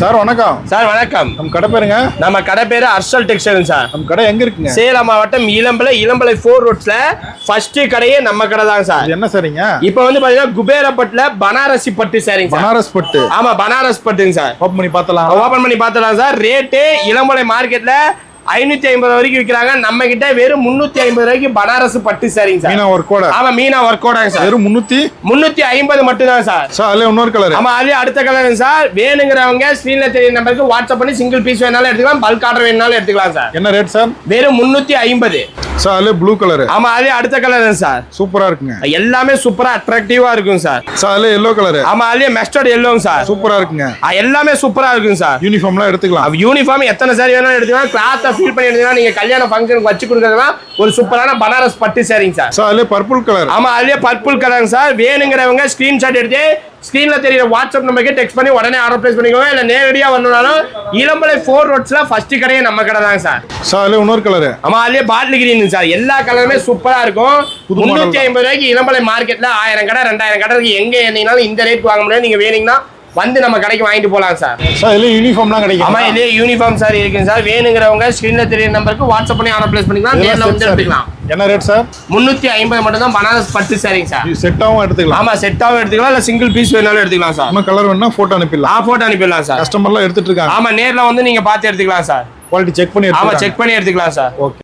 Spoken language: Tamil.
சார் வணக்கம். சார் வணக்கம். நம்ம கடை பேருங்க? நம்ம கடை பேரு அர்ஷல் டெக்ஸ்டைல் சார். நம்ம கடை எங்க இருக்குங்க? சேலம் மாவட்டம் இளம்பலை 4 ரோட்ஸ்ல ஃபர்ஸ்ட் கடையே நம்ம கடை தான் சார். என்ன சரிங்க? இப்போ வந்து பாத்தீங்கன்னா குபேரப்பட்டுல பனாரசி பட்டு சாரிங்க. பனாரஸ் பட்டு. ஆமா பனாரஸ் பட்டுங்க சார். ஓபன் பண்ணி பார்த்தலாம். ஓபன் பண்ணி பார்த்தலாம் சார். ரேட்டு இளம்பலை மார்க்கெட்ல 550 வரைக்கும் விற்கிறாங்க. நம்ம கிட்ட வெறும் 350 ரூபாய்க்கு பனாரஸ் பட்டு சாரிங்க சார். மீனா ஒர்க்கோட. ஆமா மீனா ஒர்க்கோட சார். வெறும் 350 மட்டும் தான் சார். சார் அதுல இன்னொரு கலர். ஆமா அதுல அடுத்த கலர் சார். வேணுங்கிறவங்க ஸ்கிரீன்ல தெரிய நம்பருக்கு வாட்ஸ்அப் பண்ணி சிங்கிள் பீஸ் வேணாலும் எடுத்துக்கலாம், பல்க் ஆர்டர் வேணாலும் எடுத்துக்கலாம் சார். என்ன ரேட் சார்? வெறும் 350. சார் அதுல ப்ளூ கலர். ஆமா அதுல அடுத்த கலர் சார். சூப்பரா இருக்குங்க. எல்லாமே சூப்பரா அட்ராக்டிவா இருக்கும் சார். சார் அதுல எல்லோ கலர். ஆமா அதுல மஸ்டர்ட் எல்லோங்க சார். சூப்பரா இருக்குங்க. எல்லாமே சூப்பரா இருக்கும் சார். யூனிஃபார்ம்லாம் எடுத்துக்கலாம். யூனிஃபார்ம் எத்தனை சாரி வேணாலும் எடுத்துக்கலாம். கிளாத்தை ஃபீல் பண்ணி எடுத்துக்கலாம். நீங்க கல்யாண ஃபங்க்ஷனுக்கு வச்சு கொடுக்கறதுனா ஒரு சூப்பரான பனாரஸ் பட்டு சாரிங்க சார். சார் அதுல பர்பிள் கலர். ஆமா அதுல பர்பிள் கலர் சார். வேணுங்கிறவங்க ஸ்கிரீன்ஷாட் எடுத்து ஸ்கிரீன்ல தெரியுற வாட்ஸ்அப் நம்பருக்கு டெக்ஸ்ட் பண்ணி உடனே ஆர்டர் பிளேஸ் பண்ணிக்கோங்க. இல்ல நேரடியா வரணும்னாலும் இளம்பலை 4 ரோட்ஸ்ல ஃபர்ஸ்ட் கடையே நம்ம கடை தான் சார். சார் அதுல இன்னொரு கலர். ஆமா அதுல பாட்டில் கிரீன் சார். எல்லா கலருமே சூப்பரா இருக்கும். 350 ரூபாய்க்கு இளம்பலை மார்க்கெட்ல 1000 கடை 2000 கடை இருக்கு. எங்க என்னீங்கனாலும் இந்த ரேட் வாங்க முடியாது. நீங்க வேணுங்கன்னா வந்து நம்ம கடைக்கு வாங்கிட்டு போலாம் சார். சார் இதுல யூனிஃபார்ம்லாம் கிடைக்கும். ஆமா இதுல யூனிஃபார்ம் சார் இருக்குங்க சார். வேணுங்கிறவங்க ஸ்கிரீன்ல தெரிய நம்பருக்கு வாட்ஸ்அப் பண்ணி ஆர்டர் பிளேஸ் பண்ணிக்கலாம். நேர்ல வந்து எடுத்துக்கலாம். என்ன ரேட் சார்? 350 மட்டும் தான் பனாரஸ் பட்டு சாரிங்க சார். செட்டாவும் எடுத்துக்கலாம். ஆமா செட்டாவும் எடுத்துக்கலாம், இல்ல சிங்கிள் பீஸ் வேணாலும் எடுத்துக்கலாம் சார். நம்ம கலர் வேணா போட்டோ அனுப்பிடலாம். போட்டோ அனுப்பிடலாம் சார். கஸ்டமர்லாம் எடுத்துட்டு இருக்காங்க. ஆமா நேர்ல வந்து நீங்க பார்த்து எடுத்துக்கலாம் சார். குவாலிட்டி செக் பண்ணி ஆமா செக் பண்ணி எடுத்துக்கலாம் சார். ஓகே.